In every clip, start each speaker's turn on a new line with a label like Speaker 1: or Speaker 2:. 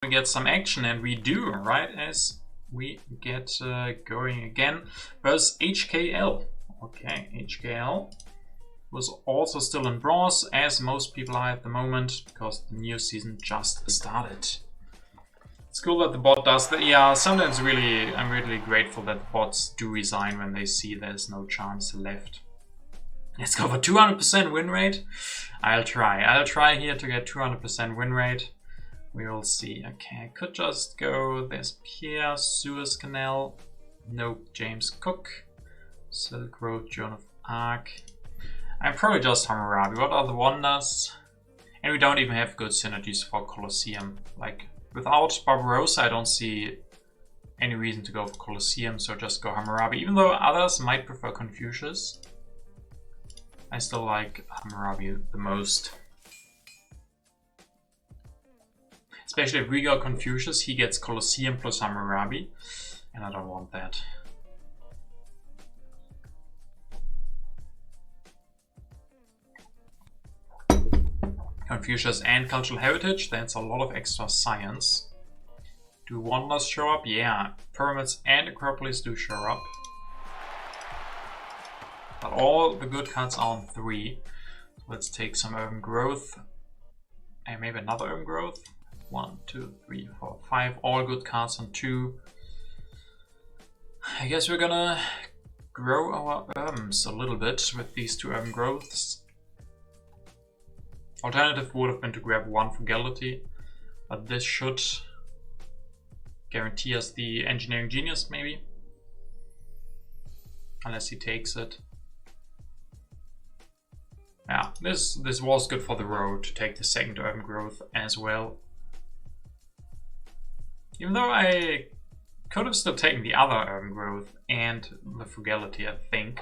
Speaker 1: we get some action, and we do, right as we get going again. Versus HKL. Okay, HKL was also still in bronze, as most people are at the moment, because the new season just started. It's cool that the bot does that. Yeah, sometimes I'm really grateful that the bots do resign when they see there's no chance left. Let's go for 200% win rate. I'll try here to get 200% win rate. We will see. Okay, I could just go. There's Pierre, Suez Canal, no James Cook, Silk Road, Joan of Arc. I'm probably just Hammurabi. What are the wonders? And we don't even have good synergies for Colosseum. Like, without Barbarossa, I don't see any reason to go for Colosseum, so just go Hammurabi. Even though others might prefer Confucius, I still like Hammurabi the most. Especially if we go Confucius, he gets Colosseum plus Hammurabi, and I don't want that. Confucius and Cultural Heritage, that's a lot of extra science. Do wonders show up? Yeah, Pyramids and Acropolis do show up. But all the good cards are on 3. Let's take some Urban Growth. And maybe another Urban Growth. 1, 2, 3, 4, 5. All good cards on 2. I guess we're gonna grow our Urbans a little bit with these 2 Urban Growths. Alternative would have been to grab 1 Frugality, but this should guarantee us the Engineering Genius, maybe. Unless he takes it. Yeah, this was good for the road to take the 2nd Urban Growth as well. Even though I could have still taken the other Urban Growth and the Frugality, I think.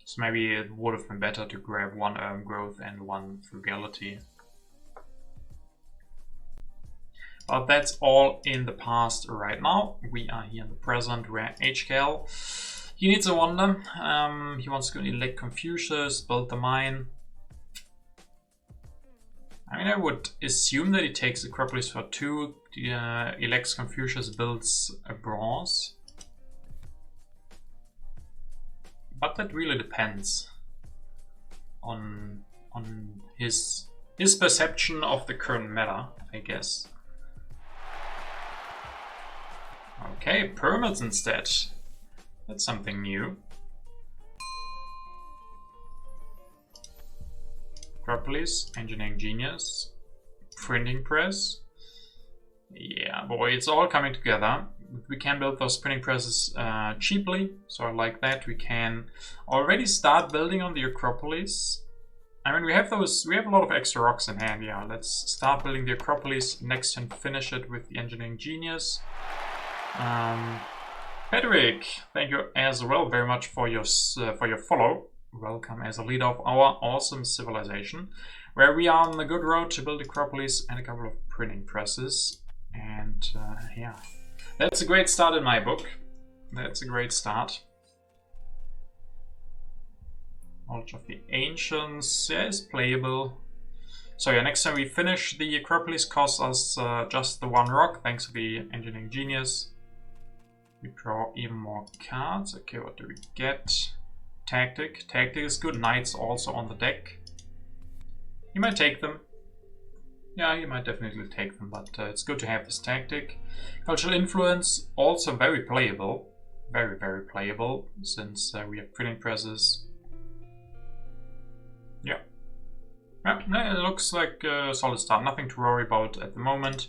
Speaker 1: So maybe it would have been better to grab 1 Urban Growth and 1 Frugality. But that's all in the past right now. We are here in the present where HKL, he needs a wonder. He wants to elect Confucius, build the mine. I mean, I would assume that he takes Acropolis for 2, elects Confucius, builds a bronze. But that really depends on his perception of the current meta, I guess. Okay, Pyramids instead. That's something new. Acropolis, Engineering Genius, Printing Press. Yeah, boy, it's all coming together. We can build those printing presses cheaply, so I like that. We can already start building on the Acropolis. I mean, we have a lot of extra rocks in hand. Yeah, let's start building the Acropolis. Next, and finish it with the Engineering Genius. Patrick, thank you as well very much for your follow. Welcome as a leader of our awesome civilization, where we are on the good road to build Acropolis and a couple of printing presses. And yeah, that's a great start in my book. That's a great start. Knowledge of the Ancients, yeah, is playable. So yeah, next time we finish the Acropolis costs us just the 1 rock, thanks to the Engineering Genius. We draw even more cards. Okay, what do we get? Tactic. Tactic is good. Knights also on the deck. You might take them. Yeah, you might definitely take them, but it's good to have this tactic. Cultural Influence, also very playable. Very, very playable, since we have printing presses. Yeah. Yeah, it looks like a solid start. Nothing to worry about at the moment.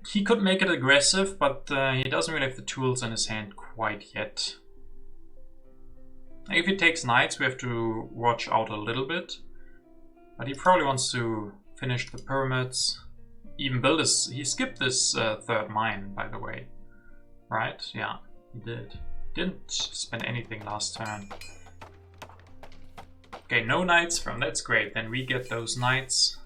Speaker 1: He could make it aggressive, but he doesn't really have the tools in his hand quite yet. If he takes knights, we have to watch out a little bit. But he probably wants to finish the pyramids. Even build this. He skipped this 3rd mine, by the way. Right? Yeah, he did. Didn't spend anything last turn. Okay, no knights from. That's great. Then we get those knights.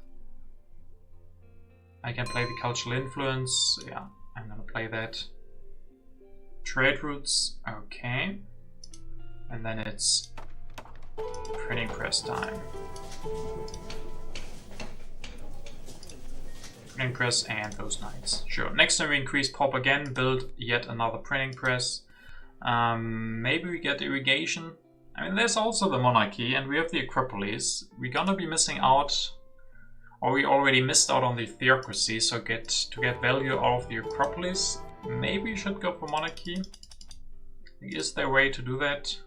Speaker 1: I can play the Cultural Influence. Yeah, I'm gonna play that. Trade routes. Okay. And then it's printing press time. Printing press and those knights. Sure. Next time we increase pop again, build yet another printing press. Maybe we get irrigation. I mean, there's also the monarchy, and we have the Acropolis. We're gonna be missing out, or we already missed out on the theocracy. So to get value out of the Acropolis, maybe we should go for monarchy. Is there a way to do that?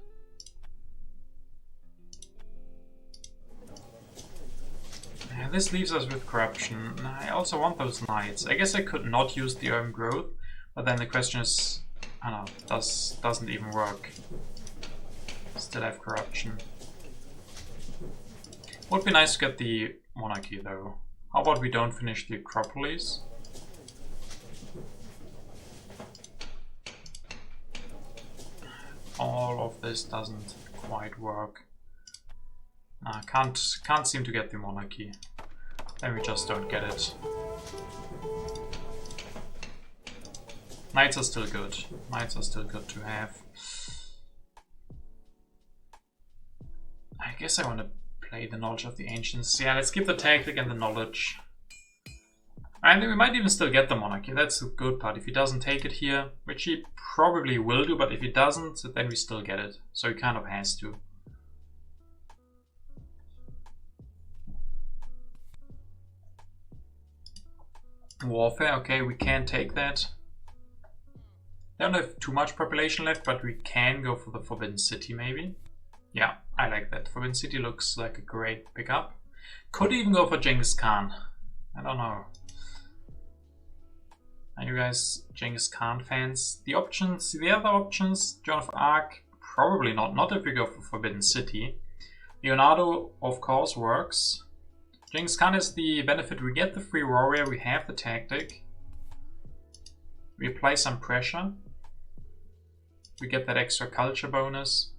Speaker 1: Yeah, this leaves us with corruption. I also want those knights. I guess I could not use the urban growth, but then the question is, I don't know, doesn't even work. Still have corruption. Would be nice to get the monarchy though. How about we don't finish the Acropolis? All of this doesn't quite work. Can't seem to get the monarchy. Then we just don't get it. Knights are still good. Knights are still good to have. I guess I want to play the knowledge of the ancients. Yeah, let's keep the tactic and the knowledge. And we might even still get the monarchy. That's the good part. If he doesn't take it here, which he probably will do, but if he doesn't, then we still get it. So he kind of has to. Warfare, okay, we can take that. They don't have too much population left, but we can go for the Forbidden City maybe. Yeah, I like that. Forbidden City looks like a great pickup. Could even go for Genghis Khan. I don't know. Are you guys Genghis Khan fans? The options, the other options, Joan of Arc, probably not. Not if we go for Forbidden City. Leonardo, of course, works. Genghis Khan is the benefit. We get the free warrior, we have the tactic. We apply some pressure. We get that extra culture bonus.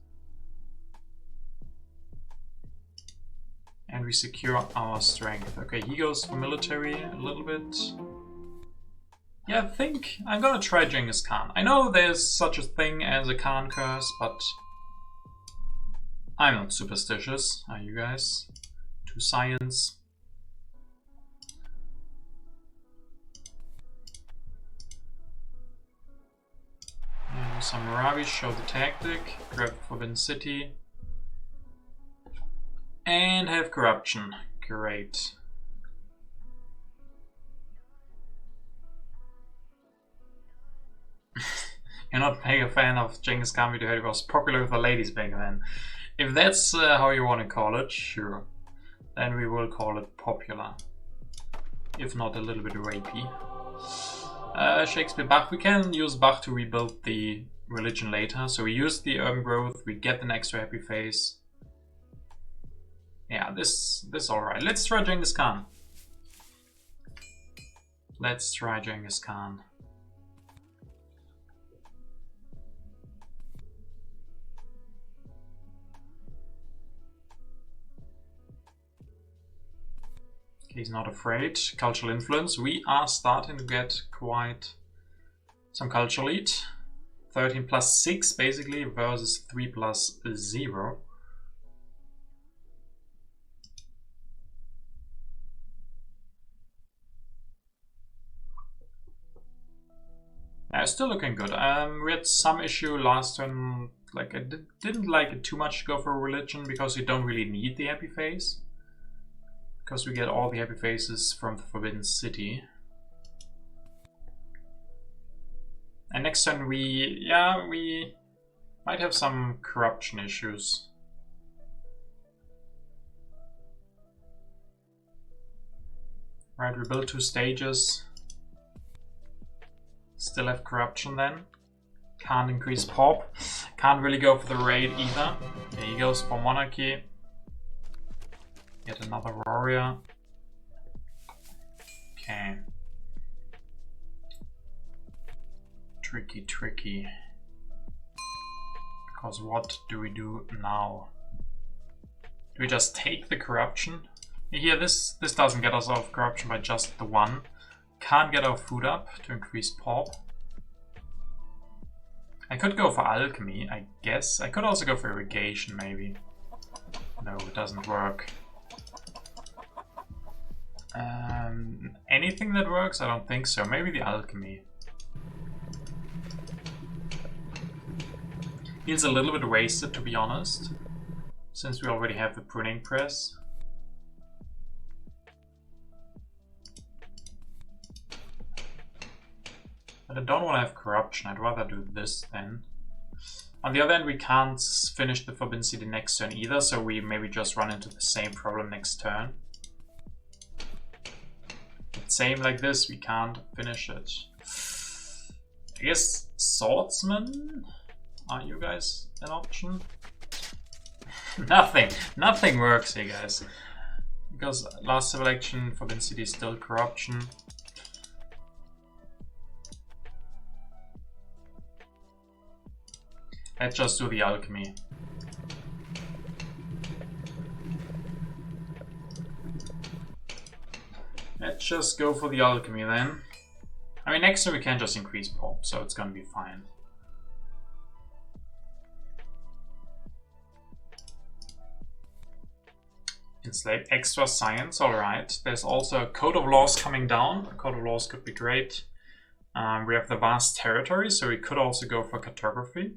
Speaker 1: And we secure our strength. Okay, he goes for military a little bit. Yeah, I think I'm gonna try Genghis Khan. I know there's such a thing as a Khan curse, but I'm not superstitious. Are you guys? To science. And some Maravis show the tactic. Grab Forbidden City. And have corruption. Great. You're not being a fan of Genghis Khan video, it was popular with the ladies back then. If that's how you want to call it, sure. Then we will call it popular. If not a little bit rapey. Shakespeare Bach. We can use Bach to rebuild the religion later. So we use the urban growth, we get an extra happy face. Yeah, this alright. Let's try Genghis Khan. Let's try Genghis Khan. He's not afraid. Cultural influence. We are starting to get quite some cultural lead. 13 plus 6 basically versus 3 plus 0. Still looking good. We had some issue last turn. Like I didn't like it too much to go for religion because you don't really need the happy face. Because we get all the happy faces from the Forbidden City. And next turn we might have some corruption issues. Right, we build 2 stages. Still have corruption then. Can't increase pop. Can't really go for the raid either. Okay, he goes for monarchy. Get another warrior. Okay. Tricky, tricky. Because what do we do now? Do we just take the corruption? Here, this doesn't get us out of corruption by just the 1. Can't get our food up to increase pop. I could go for alchemy, I guess. I could also go for irrigation, maybe. No, it doesn't work. Anything that works? I don't think so. Maybe the alchemy. Feels a little bit wasted, to be honest, since we already have the printing press. But I don't want to have corruption. I'd rather do this then. On the other hand, we can't finish the Forbidden City next turn either, so we maybe just run into the same problem next turn. But same like this, we can't finish it. I guess Swordsman? Are you guys an option? Nothing works here, guys. Because last civil action, Forbidden City is still corruption. Let's just do the alchemy. Let's just go for the alchemy then. I mean, next turn we can just increase pop, so it's gonna be fine. Enslave extra science, alright. There's also a Code of Laws coming down. A Code of Laws could be great. We have the vast territory, so we could also go for cartography.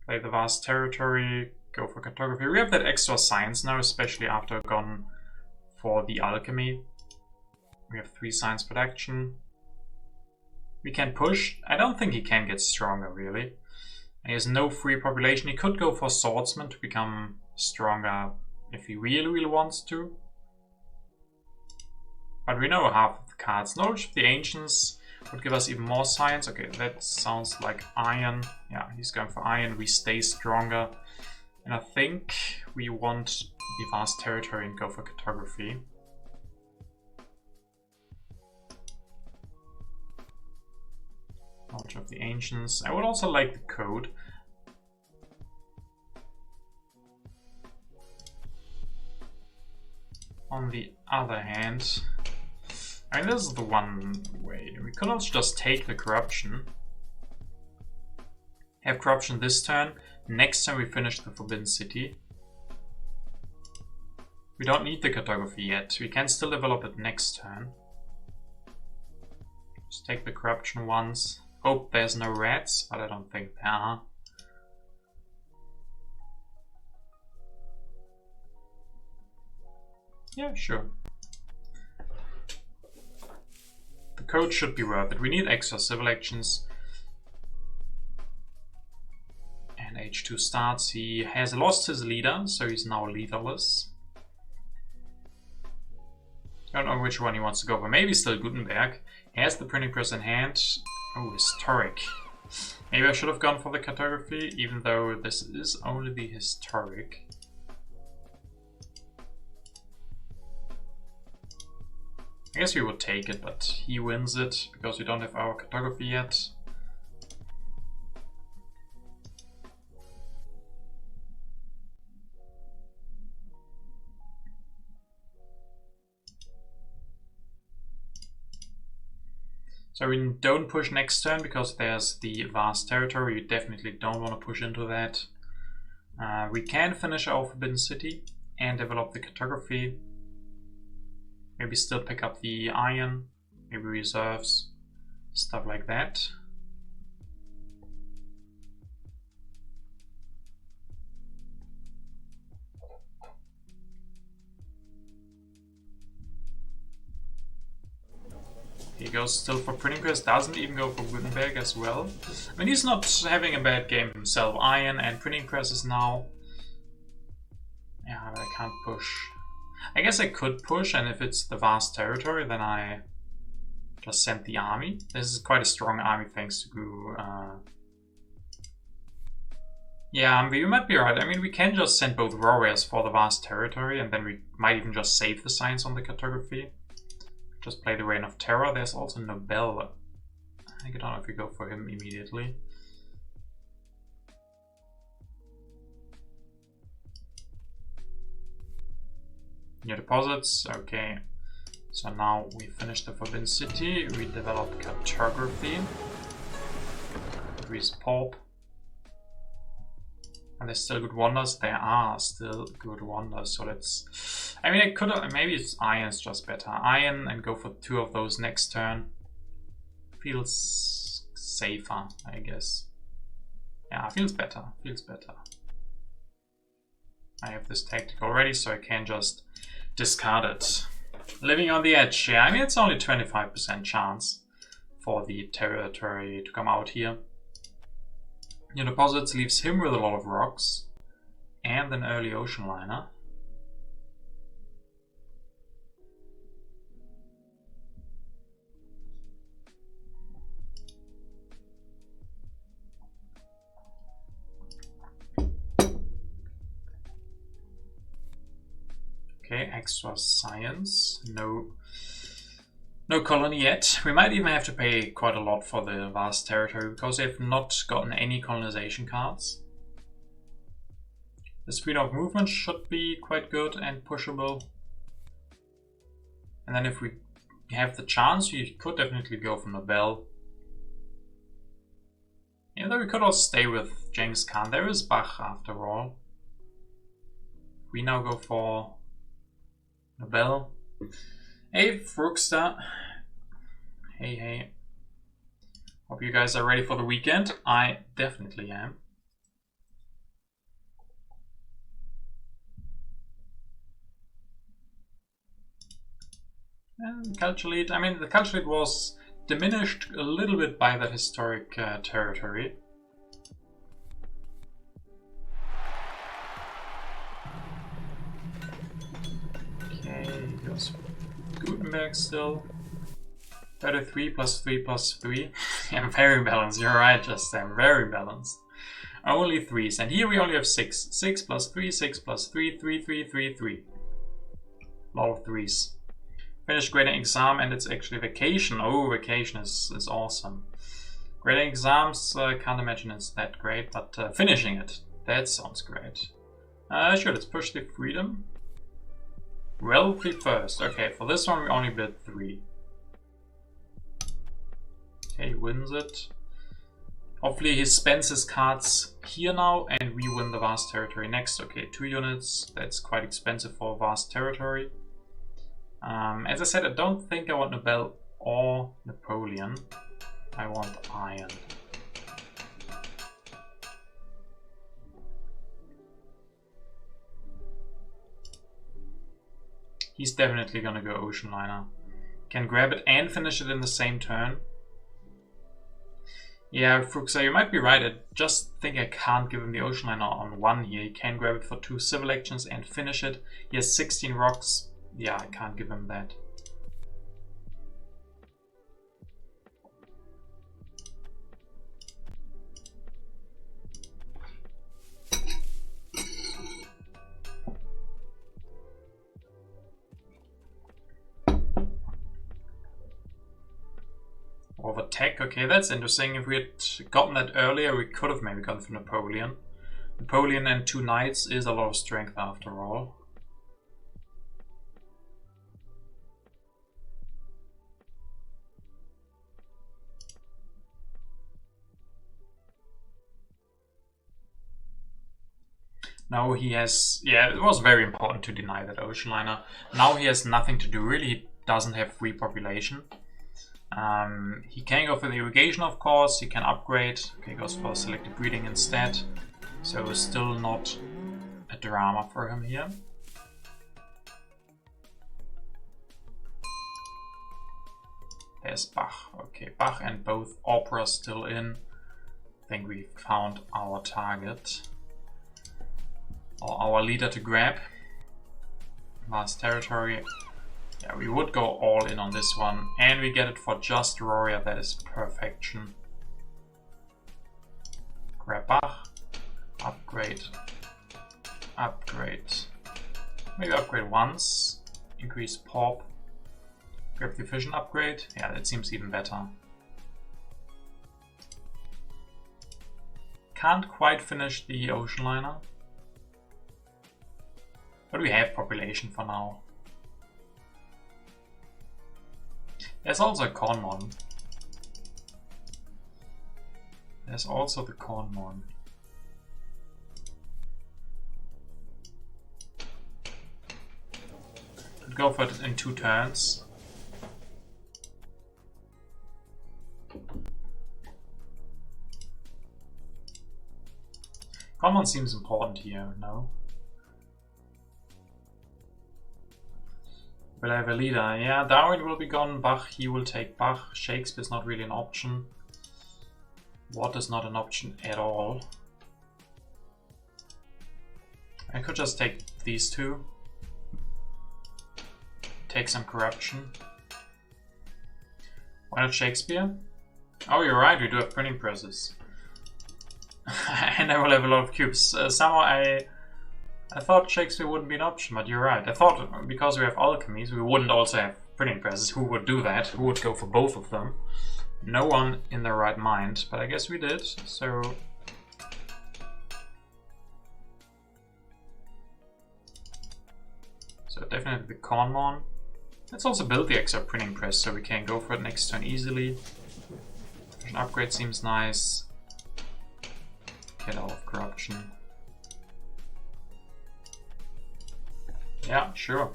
Speaker 1: Play the vast territory, go for cartography. We have that extra science now, especially after gone for the alchemy. We have 3 science production. We can push. I don't think he can get stronger, really. And he has no free population. He could go for swordsman to become stronger if he really wants to. But we know half of the cards. Knowledge of the Ancients would give us even more science. Okay, that sounds like iron. Yeah, he's going for iron. We stay stronger. And I think we want the vast territory and go for cartography. Knowledge of the Ancients. I would also like the code. On the other hand, I mean, this is the one way. We could also just take the corruption. Have corruption this turn. Next turn we finish the Forbidden City. We don't need the cartography yet. We can still develop it next turn. Just take the corruption once. Hope there's no rats, but I don't think there are. Yeah, sure. The code should be worth it. We need extra civil actions. And H2 starts. He has lost his leader, so he's now leaderless. I don't know which one he wants to go for. Maybe still Gutenberg. He has the printing press in hand. Oh, historic. Maybe I should have gone for the cartography, even though this is only the historic. I guess we would take it, but he wins it because we don't have our cartography yet. So we don't push next turn because there's the vast territory. We definitely don't want to push into that. We can finish our Forbidden City and develop the cartography. Maybe still pick up the iron, maybe reserves, stuff like that. He goes still for printing press, doesn't even go for Gutenberg as well. I mean, he's not having a bad game himself. Iron and printing presses now. Yeah, but I can't push. I guess I could push, and if it's the vast territory, then I just send the army. This is quite a strong army thanks to... Yeah, you might be right. I mean, we can just send both warriors for the vast territory, and then we might even just save the science on the cartography. Just play the Reign of Terror. There's also Nobel. I don't know if we go for him immediately. New deposits, okay. So now we finish the Forbidden City, we develop cartography, increase pulp. Are there still good wonders? There are still good wonders. So let's... I mean, I could have... Maybe it's Iron's just better. Iron and go for 2 of those next turn. Feels safer, I guess. Yeah, feels better. Feels better. I have this tactic already, so I can just discard it. Living on the edge. Yeah, I mean, it's only 25% chance for the Territory to come out here. Your deposits leaves him with a lot of rocks and an early ocean liner. Okay, extra science. No colony yet. We might even have to pay quite a lot for the vast territory because they have not gotten any colonization cards. The speed of movement should be quite good and pushable. And then if we have the chance, we could definitely go for Nobel. Even though we could also stay with Genghis Khan. There is Bach after all. We now go for Nobel. Hey, Fruxter. Hey. Hope you guys are ready for the weekend. I definitely am. And Culture Lead. I mean, the Culture Lead was diminished a little bit by the historic territory. Okay, goes Gutenberg still. 33 plus 3 plus 3. Yeah, very balanced. You're right, Justin. Very balanced. Only 3s. And here we only have 6. 6 plus 3, 6 plus 3, 3, 3, 3, 3. A lot of 3s. Finished grading exam and it's actually vacation. Oh, vacation is awesome. Grading exams, can't imagine it's that great, but finishing it, that sounds great. Sure, let's push the freedom. Wealthy first. Okay, for this one we only bid 3. Okay, he wins it. Hopefully he spends his cards here now and we win the vast territory next. Okay, 2 units. That's quite expensive for a vast territory. As I said, I don't think I want Nobel or Napoleon. I want Iron. He's definitely gonna go Ocean Liner. Can grab it and finish it in the same turn. Yeah, Fruxa, you might be right. I just think I can't give him the Ocean Liner on 1 here. He can grab it for 2 civil actions and finish it. He has 16 rocks. Yeah, I can't give him that. Overtech, okay, that's interesting. If we had gotten that earlier, we could have maybe gone for Napoleon. Napoleon and 2 knights is a lot of strength after all. Now he has, yeah, it was very important to deny that Ocean Liner. Now he has nothing to do, really. He doesn't have free population. He can go for the irrigation, of course. He can upgrade. Okay, goes for selective breeding instead. So still not a drama for him here. There's Bach. Okay, Bach and both operas still in. I think we found our target. Or our leader to grab. Vast territory. Yeah, we would go all in on this one. And we get it for just Roria. That is perfection. Grab Bach. Upgrade. Upgrade. Maybe upgrade once. Increase pop. Grab the efficient upgrade. Yeah, that seems even better. Can't quite finish the Ocean Liner. But we have population for now. There's also a Cornmon. There's also the Cornmon. go for it in 2 turns. Common seems important here, no? Will I have a leader? Yeah, Darwin will be gone. Bach, he will take Bach. Shakespeare's not really an option. Watt is not an option at all. I could just take these 2. Take some corruption. Why not Shakespeare? Oh, you're right, we do have printing presses. And I will have a lot of cubes. Somehow I thought Shakespeare wouldn't be an option, but you're right. I thought because we have alchemies, we wouldn't also have printing presses. Who would do that? Who would go for both of them? No one in their right mind, but I guess we did, so... So definitely the Conmon. Let's also build the extra printing press so we can go for it next turn easily. An upgrade seems nice. Get out of corruption. Yeah, sure.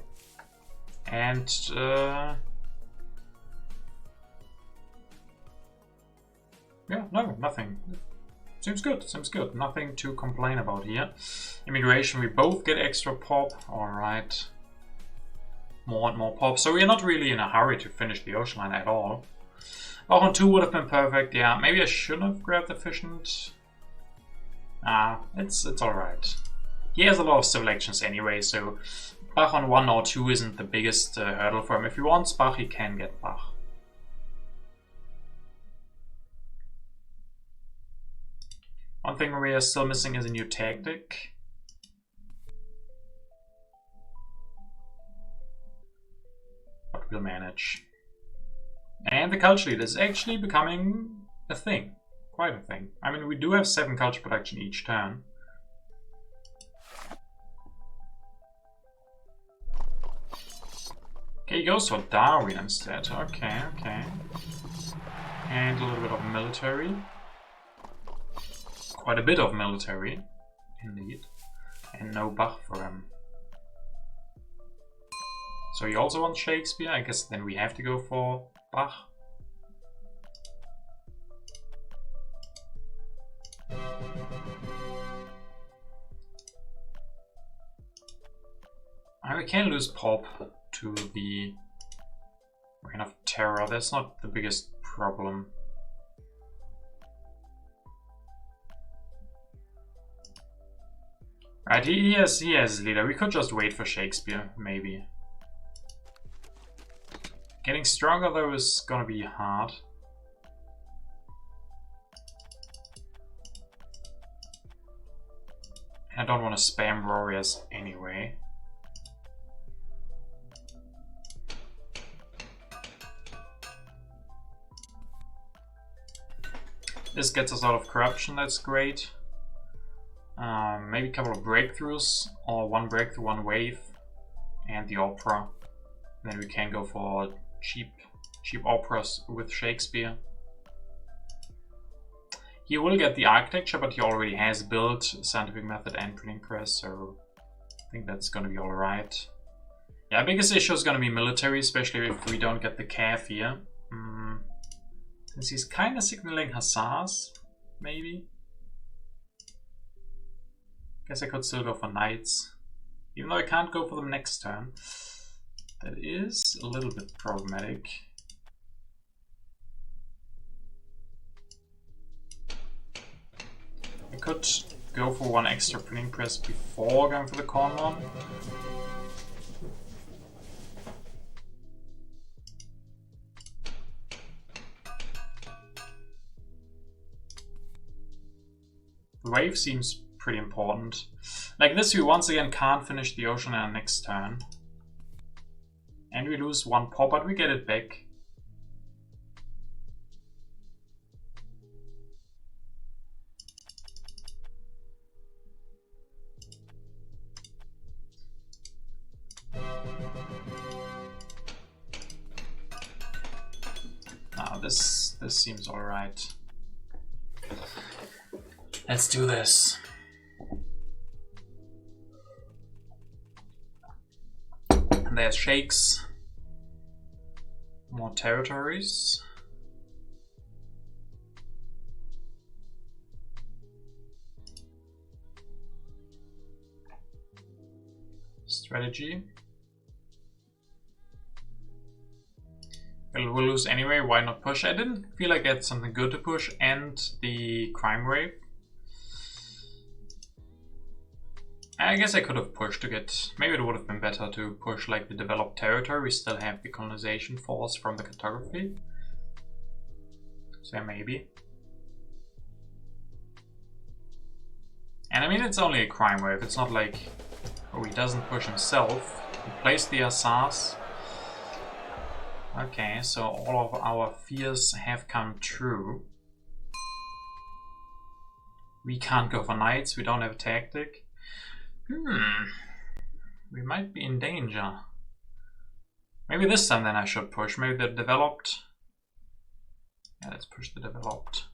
Speaker 1: And yeah, no, nothing. Seems good, seems good. Nothing to complain about here. Immigration, we both get extra pop. Alright. More and more pop. So we're not really in a hurry to finish the ocean line at all. Bach on 2 would have been perfect. Yeah, maybe I shouldn't have grabbed efficient. It's alright. He has a lot of civil actions anyway, so Bach on 1 or 2 isn't the biggest hurdle for him. If he wants Bach, he can get Bach. One thing we are still missing is a new tactic. But we'll manage. And the culture lead is actually becoming a thing. Quite a thing. I mean, we do have 7 culture production each turn. Okay, he goes for Darwin instead. Okay, okay. And a little bit of military. Quite a bit of military, indeed. And no Bach for him. So he also wants Shakespeare. I guess then we have to go for Bach. And we can lose pop to the Reign of Terror. That's not the biggest problem. Right, he has leader. We could just wait for Shakespeare, maybe. Getting stronger though is gonna be hard. I don't want to spam warriors anyway. This gets us out of corruption, that's great. Maybe a couple of breakthroughs, or 1 breakthrough, 1 wave, and the opera. Then we can go for cheap operas with Shakespeare. He will get the architecture, but he already has built scientific method and printing press, so I think that's gonna be alright. Yeah, biggest issue is gonna be military, especially if we don't get the cav here. Since he's kind of signaling hussars, maybe. Guess I could still go for knights, even though I can't go for them next turn. That is a little bit problematic. I could go for 1 extra printing press before going for the Conmon. The wave seems pretty important. Like this, we once again can't finish the ocean land next turn. And we lose 1 pop, but we get it back. Now this seems alright. Let's do this. There's shakes. More territories. Strategy. We'll lose anyway, why not push? I didn't feel like I had something good to push, and the crime wave. I guess I could have pushed to get... Maybe it would have been better to push like the developed territory. We still have the colonization force from the cartography. So yeah, maybe. And I mean, it's only a crime wave. It's not like... Oh, he doesn't push himself. He plays the Assas. Okay, so all of our fears have come true. We can't go for knights. We don't have a tactic. We might be in danger. Maybe this time then I should push. Maybe the developed. Yeah, let's push the developed.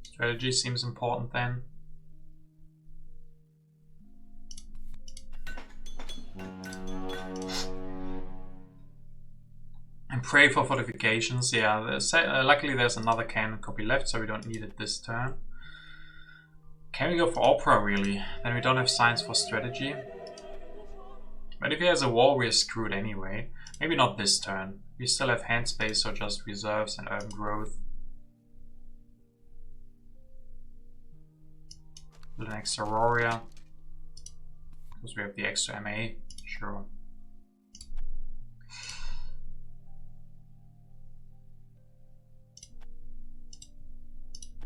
Speaker 1: Strategy seems important then. And pray for fortifications. Yeah, luckily there's another cannon copy left, so we don't need it this turn. Can we go for opera really? Then we don't have science for strategy. But if he has a wall, we're screwed anyway. Maybe not this turn. We still have hand space, so just reserves and urban growth. Build an extra warrior. Because we have the extra MA. Sure.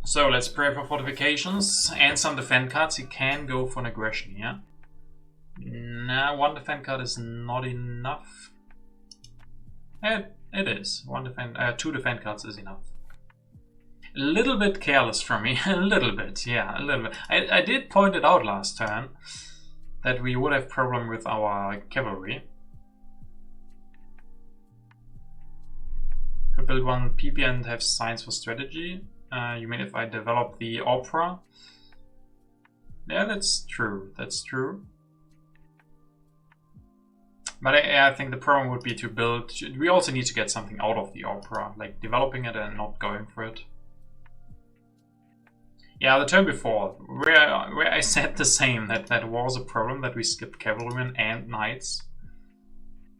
Speaker 1: So let's pray for fortifications and some defend cards. He can go for an aggression here. Nah, one defend card is not enough. It is. Two defend cards is enough. A little bit careless from me. A little bit, yeah, a little bit. I did point it out last turn that we would have problem with our cavalry. Could build one PP and have science for strategy. You mean if I develop the opera? Yeah, that's true. That's true. But I think the problem would be to build... We also need to get something out of the opera, like developing it and not going for it. Yeah, the turn before, where I said the same, that was a problem, that we skipped cavalrymen and knights.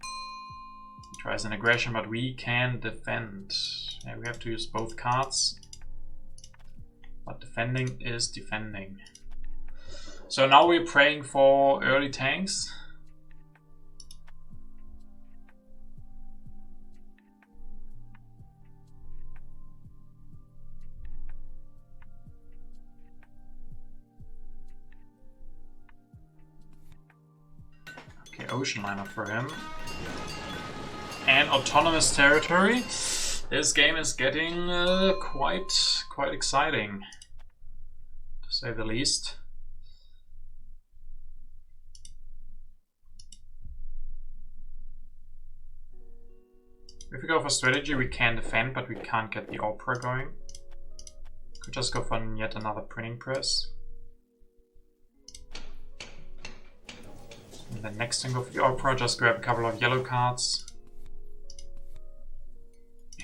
Speaker 1: He tries an aggression, but we can defend. Yeah, we have to use both cards. But defending is defending. So now we're praying for early tanks. Okay, ocean liner for him. And autonomous territory. This game is getting quite exciting, to say the least. If we go for strategy, we can defend, but we can't get the opera going. Could just go for yet another printing press. And then next time go for the opera, just grab a couple of yellow cards.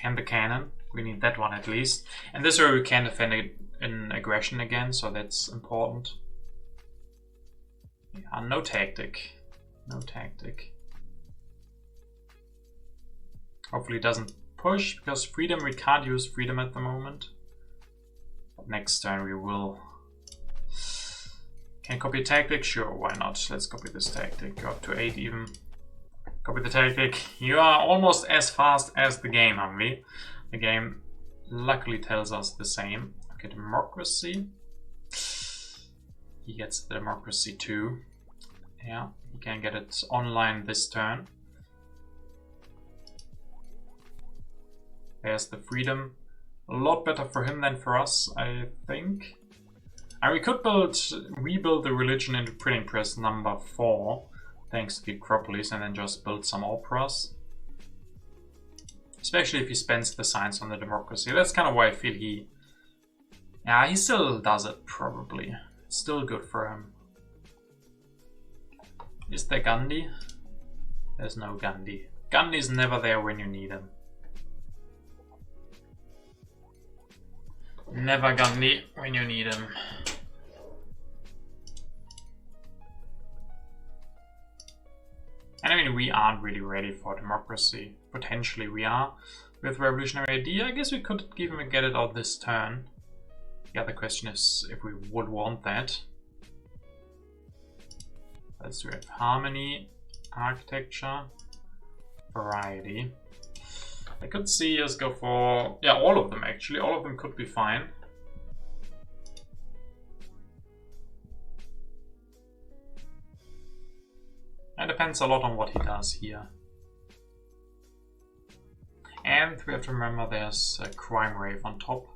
Speaker 1: And the cannon. We need that one at least. And this way we can defend it in aggression again, so that's important. Yeah, no tactic. No tactic. Hopefully it doesn't push, because freedom, we can't use freedom at the moment. But next turn we will. Can copy a tactic? Sure, why not? Let's copy this tactic. Go up to 8 even. Copy the tactic. You are almost as fast as the game, Humvee. The game luckily tells us the same. Okay, democracy. He gets the democracy too. Yeah, he can get it online this turn. There's the freedom. A lot better for him than for us, I think. And we could rebuild the religion into printing press number 4. thanks to the Acropolis, and then just build some operas. Especially if he spends the science on the democracy. That's kind of why I feel he... Yeah, he still does it, probably. It's still good for him. Is there Gandhi? There's no Gandhi. Gandhi's never there when you need him. Never Gandhi when you need him. And I mean, we aren't really ready for democracy. Potentially we are. With Revolutionary Idea, I guess we could even get it out this turn. The other question is if we would want that. Let's do it. Harmony, Architecture, Variety. I could see us go for... yeah, all of them actually. All of them could be fine. It depends a lot on what he does here. And we have to remember there's a crime wave on top.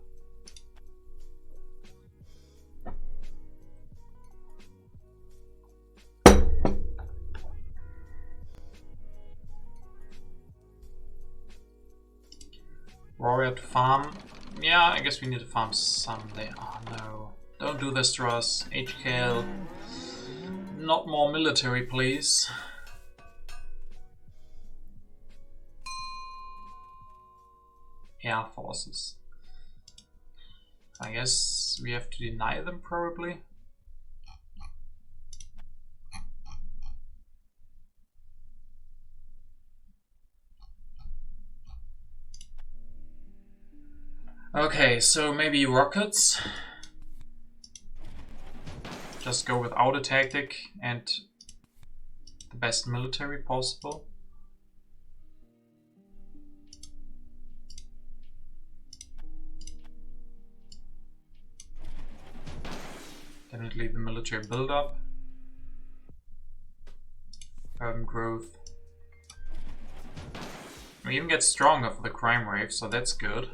Speaker 1: Warrior to farm. Yeah, I guess we need to farm someday. Oh no. Don't do this to us. HKL. Not more military, please. Air forces. I guess we have to deny them, probably. Okay, so maybe rockets. Just go without a tactic and the best military possible. Definitely the military build-up. Urban growth. We even get stronger for the crime wave, so that's good.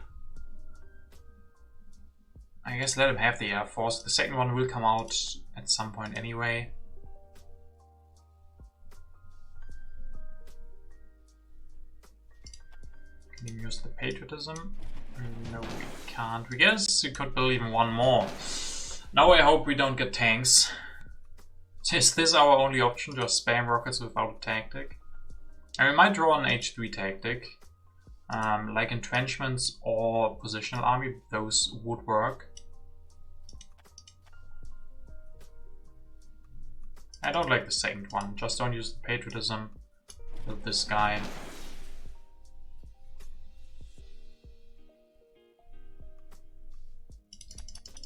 Speaker 1: I guess let him have the Air Force. The second one will come out at some point anyway. Can you use the patriotism? No, we can't. We guess we could build even one more. Now I hope we don't get tanks. Is this our only option? Just spam rockets without a tactic? And we might draw an H3 tactic. Like entrenchments or positional army, those would work. I don't like the second one, just don't use the patriotism with this guy.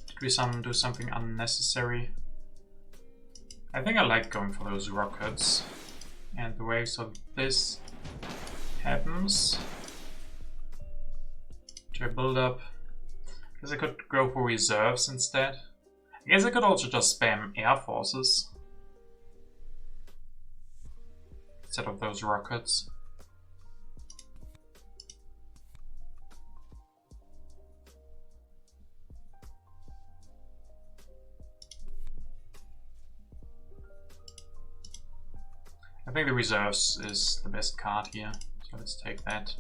Speaker 1: Did we do something unnecessary? I think I like going for those rockets. And the way so this happens. To build up. I guess I could go for reserves instead. I guess I could also just spam air forces. Instead of those rockets. I think the reserves is the best card here, so let's take that.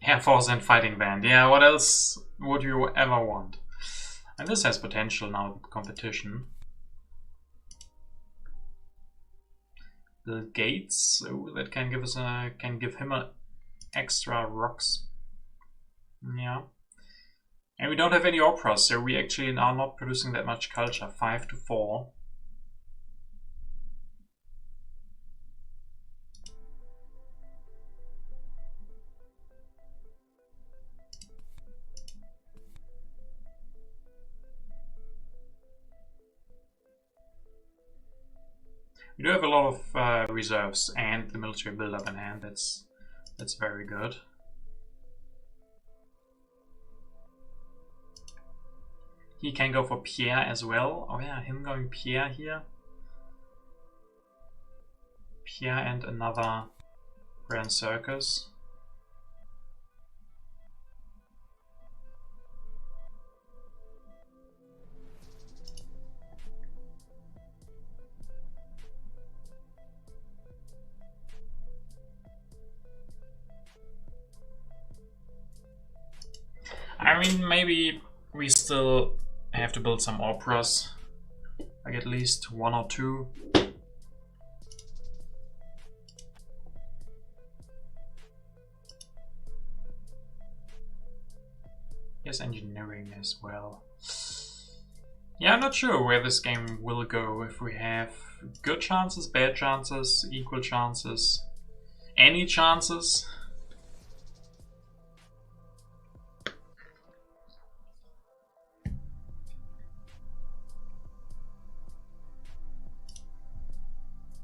Speaker 1: Air Force and Fighting Band, yeah, what else would you ever want? And this has potential now, competition. The gates, oh, that can give us can give him a extra rocks. Yeah. And we don't have any operas, so we actually are not producing that much culture. 5 to 4. We do have a lot of reserves and the military build-up in hand. That's very good. He can go for Pierre as well. Oh yeah, him going Pierre here. Pierre and another Grand Circus. mean, maybe we still have to build some operas, like at least 1 or 2. Yes, engineering as well. Yeah, I'm not sure where this game will go, if we have good chances, bad chances, equal chances, any chances.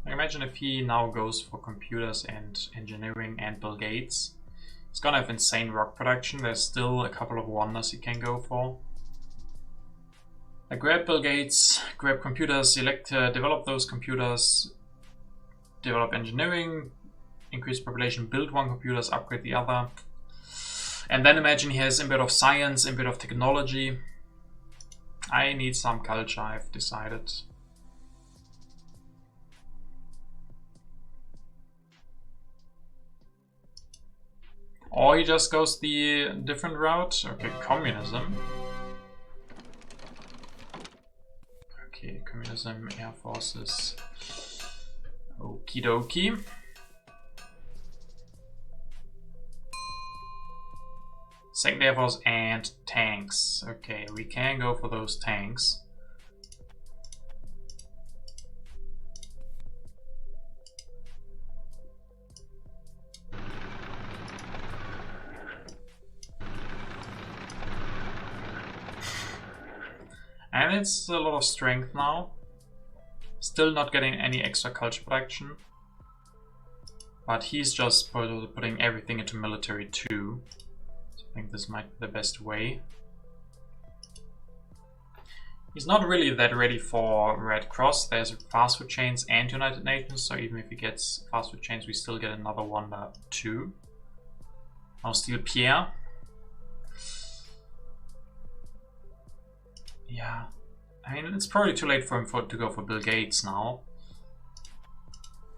Speaker 1: Imagine if he now goes for computers and engineering and Bill Gates. He's gonna have insane rock production. There's still a couple of wonders he can go for. Grab Bill Gates, grab computers, develop those computers, develop engineering, increase population, build one computers, upgrade the other. And then imagine he has a bit of science, a bit of technology. I need some culture, I've decided. Or he just goes the different route. Okay, communism. Okay, communism, air forces. Okie dokie. Second air force and tanks. Okay, we can go for those tanks. And it's a lot of strength now. Still not getting any extra culture production. But he's just putting everything into military too. So I think this might be the best way. He's not really that ready for Red Cross. There's fast food chains and United Nations. So even if he gets fast food chains, we still get another one too. Now steal Pierre. Yeah, I mean, it's probably too late for him to go for Bill Gates now.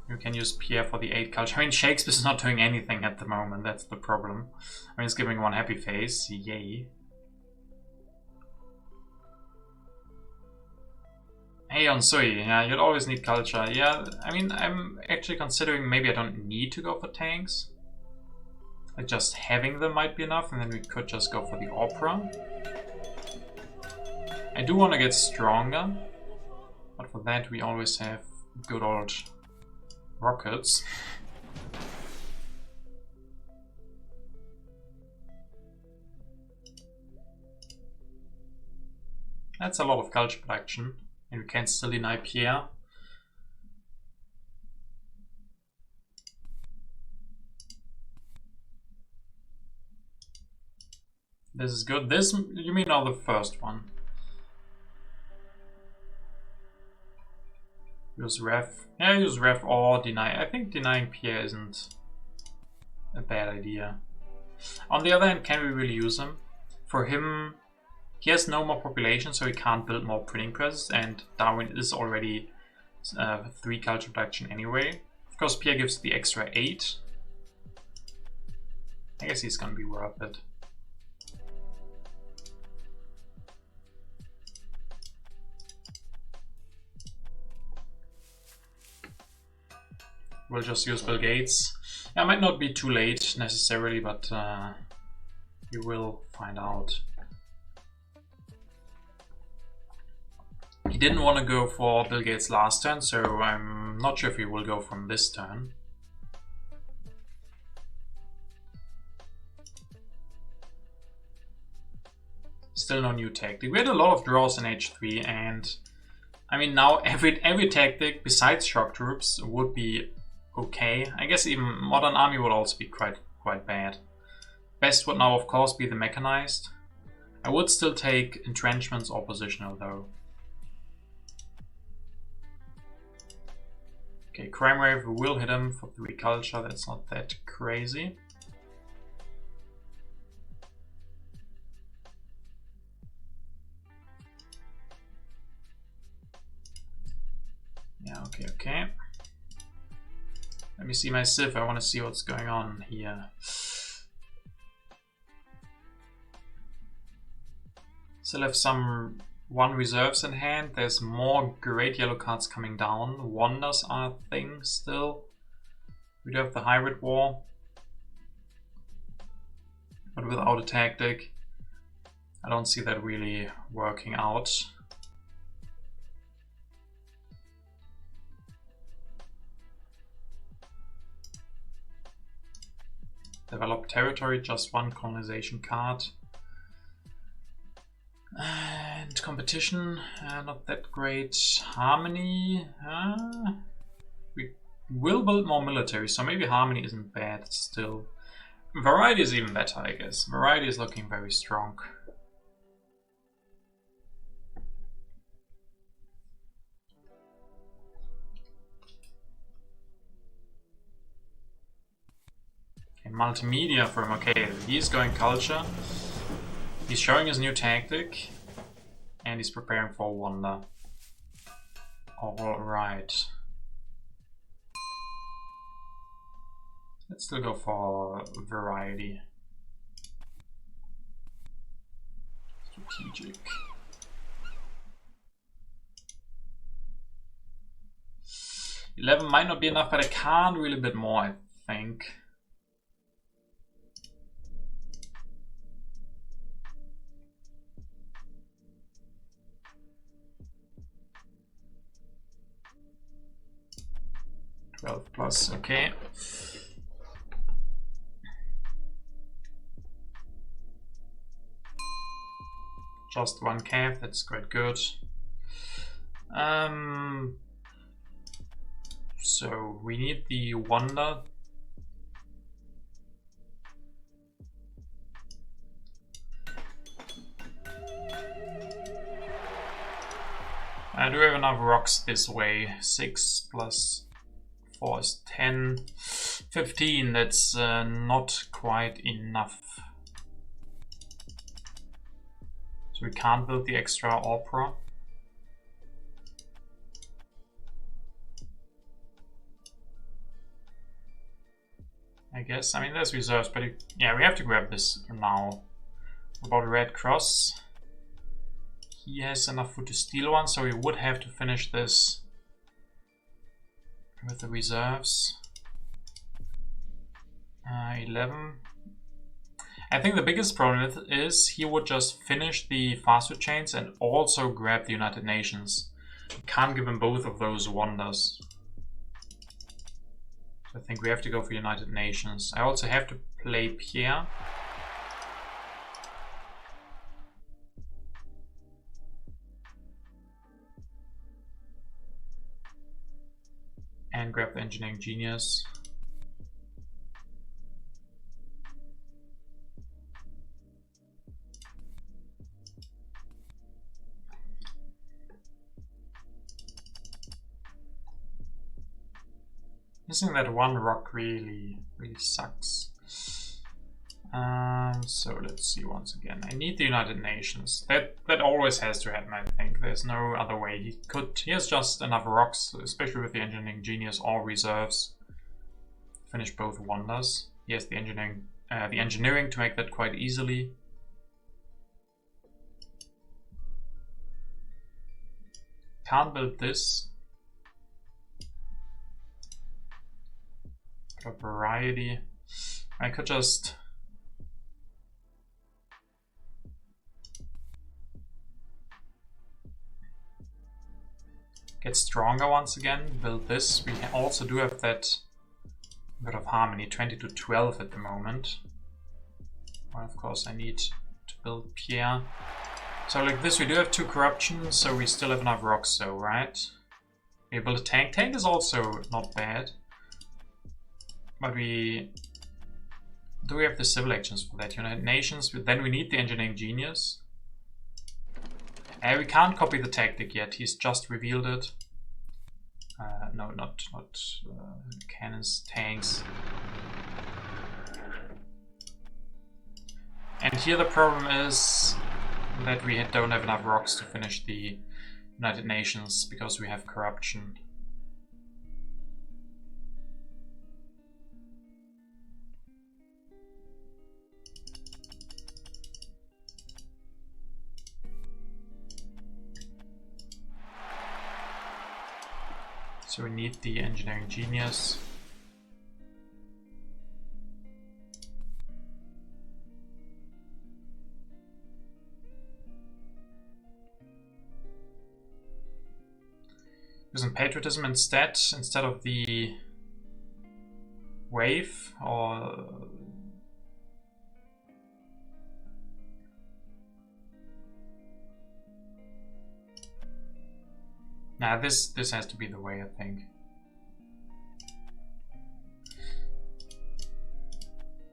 Speaker 1: You can use Pierre for the 8 culture. I mean, Shakespeare's not doing anything at the moment, that's the problem. I mean, he's giving one happy face, yay. Hey, Onsui, yeah, you'd always need culture. Yeah, I mean, I'm actually considering maybe I don't need to go for tanks. Like, just having them might be enough, and then we could just go for the opera. I do want to get stronger, but for that we always have good old rockets. That's a lot of culture production, and we can still deny Pierre. This is good. This, you mean, now the first one? Use ref. Yeah, use ref or deny. I think denying Pierre isn't a bad idea. On the other hand, can we really use him? For him, he has no more population, so he can't build more printing presses, and Darwin is already 3 culture production anyway. Of course, Pierre gives the extra 8. I guess he's gonna be worth it. We'll just use Bill Gates. Yeah, might not be too late necessarily, but you will find out. He didn't want to go for Bill Gates last turn, so I'm not sure if he will go from this turn. Still no new tactic. We had a lot of draws in H3, and I mean, now every tactic besides shock troops would be okay. I guess even modern army would also be quite bad. Best would now of course be the mechanized. I would still take entrenchments or positional though. Okay, crime wave will hit him for 3 culture, that's not that crazy. Yeah, okay. Let me see my Civ, I want to see what's going on here. Still have some 1 reserves in hand. There's more great yellow cards coming down. Wonders are a thing still. We do have the hybrid war, but without a tactic, I don't see that really working out. Develop territory, just 1 colonization card. And competition, not that great. Harmony, we will build more military, so maybe harmony isn't bad still. Variety is even better, I guess. Variety is looking very strong. Okay, multimedia from, okay, he's going culture. He's showing his new tactic. And he's preparing for wonder. Alright. Let's still go for variety. Strategic. $11 might not be enough, but I can't really bid more, I think. +12, okay. Just 1 cav, that's quite good. So we need the wonder. I do have enough rocks this way. 6 + 4 is 10. 15, that's not quite enough. So we can't build the extra opera. I guess. I mean, there's reserves, but yeah, we have to grab this now. About Red Cross. He has enough food to steal one, so we would have to finish this with the reserves. 11. I think the biggest problem is he would just finish the fast food chains and also grab the United Nations. Can't give him both of those wonders. So I think we have to go for United Nations. I also have to play Pierre. And grab the Engineering Genius. Missing that 1 rock really sucks. So let's see once again. I need the United Nations. That always has to happen, I think. There's no other way. He has just enough rocks, especially with the Engineering Genius or reserves. Finish both wonders. He has the engineering to make that quite easily. Can't build this. Got variety. I could just get stronger once again, build this. We also do have that bit of harmony, 20 to 12 at the moment. Well, of course, I need to build Pierre. So like this, we do have 2 corruption, so we still have enough rocks, so right? We build a tank. Tank is also not bad. But do we have the civil actions for that? United Nations, then we need the Engineering Genius. We can't copy the tactic yet, he's just revealed it. No, not cannons, tanks. And here the problem is that we don't have enough rocks to finish the United Nations because we have corruption. So we need the engineering genius. Using patriotism instead of the wave, or nah, this has to be the way, I think.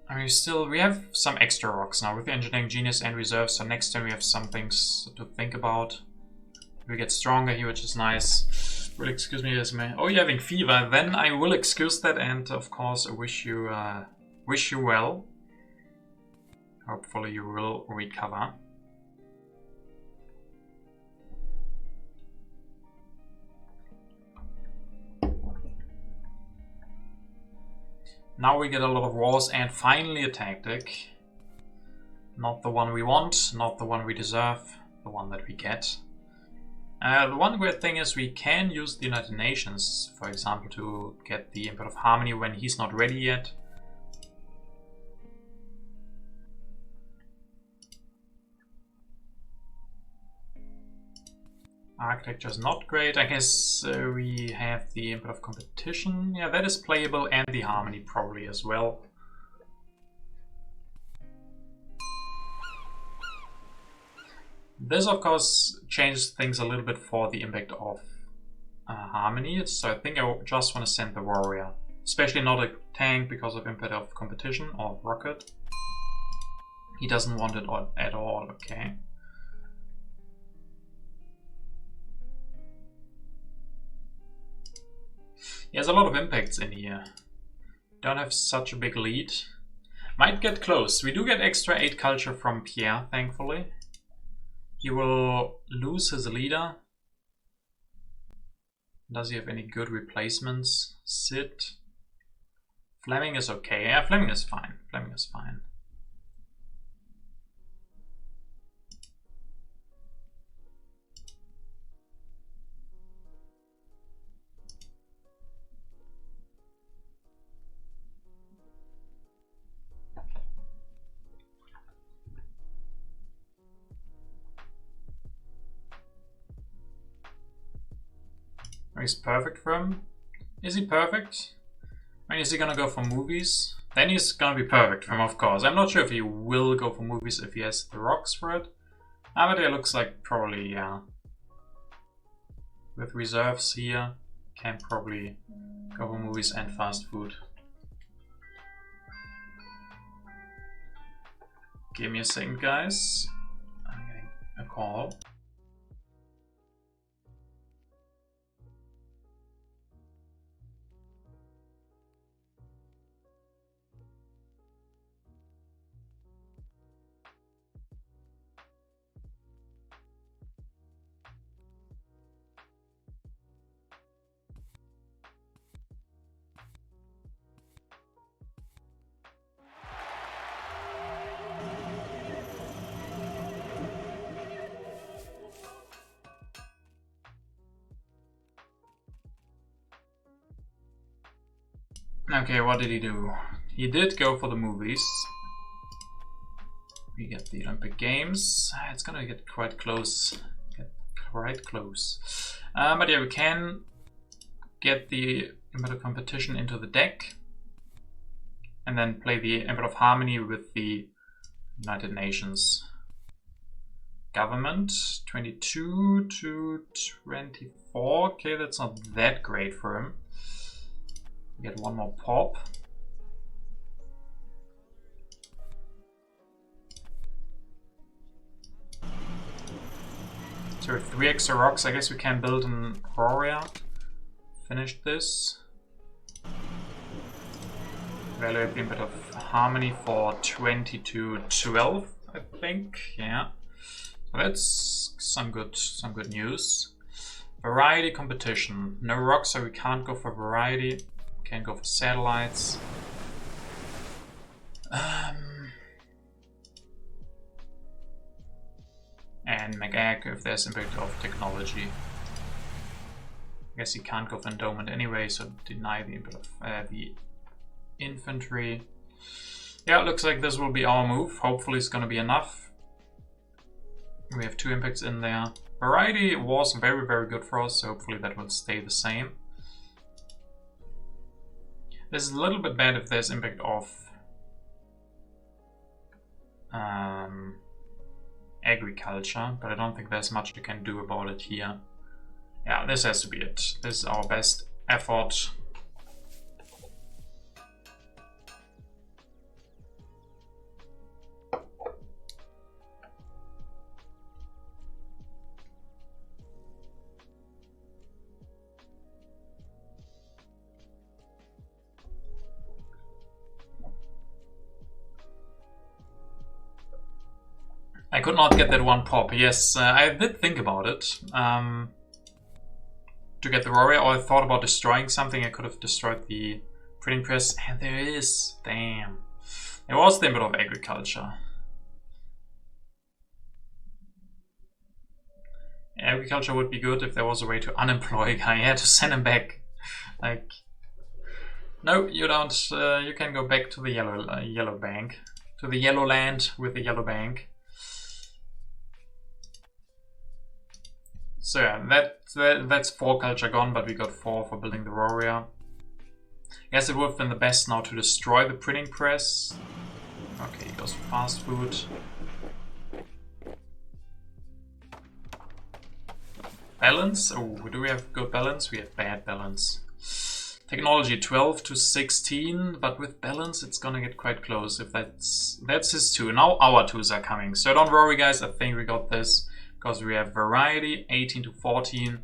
Speaker 1: I mean, we have some extra rocks now with the engineering genius and reserve, so next time we have some things to think about. We get stronger here, which is nice. Will excuse me, oh, you're having fever. Then I will excuse that, and of course, I wish you well. Hopefully, you will recover. Now we get a lot of wars, and finally a tactic. Not the one we want, not the one we deserve, the one that we get. The one great thing is we can use the United Nations, for example, to get the input of harmony when he's not ready yet. Architecture is not great. I guess we have the input of competition. Yeah, that is playable, and the harmony probably as well. This, of course, changes things a little bit for the impact of harmony. So I think I just want to send the warrior, especially not a tank because of impact of competition or rocket. He doesn't want it at all. Okay. He has a lot of impacts in here. Don't have such a big lead. Might get close. We do get extra 8 culture from Pierre, thankfully. He will lose his leader. Does he have any good replacements? Sid. Fleming is okay. Yeah, Fleming is fine. Fleming is fine. He's perfect for him. Is he perfect? I mean, is he gonna go for movies? Then he's gonna be perfect for him, of course. I'm not sure if he will go for movies if he has the rocks for it. But it looks like probably, yeah. With reserves here, can probably go for movies and fast food. Give me a second, guys. I'm getting a call. Okay, what did he do? He did go for the movies. We get the Olympic Games. It's gonna get quite close. But yeah, we can get the Input of Competition into the deck. And then play the Input of Harmony with the United Nations. Government, 22 to 24. Okay, that's not that great for him. Get one more pop. So with 3 extra rocks, I guess we can build an Aurora. Finish this. Evaluate the input of harmony for 20 to 12, I think. Yeah. So that's some good news. Variety competition. No rocks, so we can't go for variety. Can go for satellites. And McAg if there's impact of technology. guess he can't go for endowment anyway, so deny the infantry. Yeah, it looks like this will be our move. Hopefully it's going to be enough. We have 2 impacts in there. Variety was very, very good for us, so hopefully that will stay the same. This is a little bit bad if there's impact of agriculture, but I don't think there's much you can do about it here. Yeah, this has to be it. This is our best effort. I could not get that one pop. Yes, I did think about it. To get the warrior, or I thought about destroying something. I could have destroyed the printing press. And there is. Damn. There was the input of agriculture. Agriculture would be good if there was a way to unemploy a guy. I had to send him back. Like, no, you don't. You can go back to the yellow bank. To the yellow land with the yellow bank. So yeah, that's 4 culture gone, but we got 4 for building the warrior. Guess it would have been the best now to destroy the printing press. Okay, he goes for fast food. Balance? Oh, do we have good balance? We have bad balance. Technology 12 to 16, but with balance it's gonna get quite close. If that's his 2. Now our 2s are coming. So don't worry guys, I think we got this. Because we have variety 18 to 14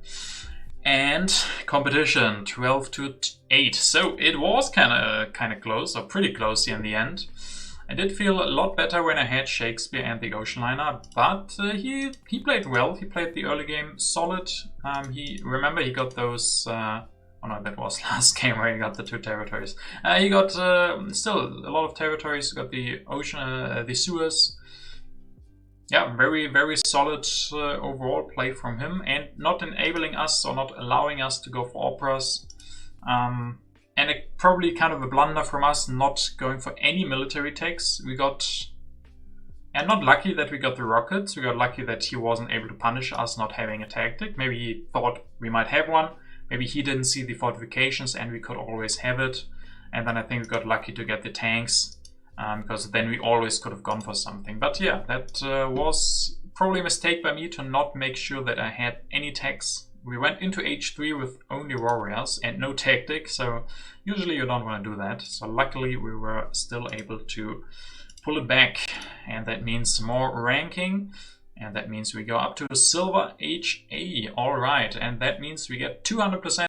Speaker 1: and competition 12 to 8. So it was kind of close, or pretty close here in the end. I did feel a lot better when I had Shakespeare and the Ocean Liner, but he played well. He played the early game solid. Remember he got those. Oh no, that was last game where he got the 2 territories. He got still a lot of territories. He got the ocean, the sewers. Yeah, very, very solid overall play from him, and not enabling us or not allowing us to go for operas. And probably kind of a blunder from us not going for any military takes. We got, and not lucky that we got the rockets. We got lucky that he wasn't able to punish us not having a tactic. Maybe he thought we might have one. Maybe he didn't see the fortifications and we could always have it. And then I think we got lucky to get the tanks. Because then we always could have gone for something. But yeah, that was probably a mistake by me to not make sure that I had any techs. We went into H3 with only warriors and no tactic, so usually you don't want to do that. So luckily we were still able to pull it back, and that means more ranking, and that means we go up to silver HA. Alright, and that means we get 200%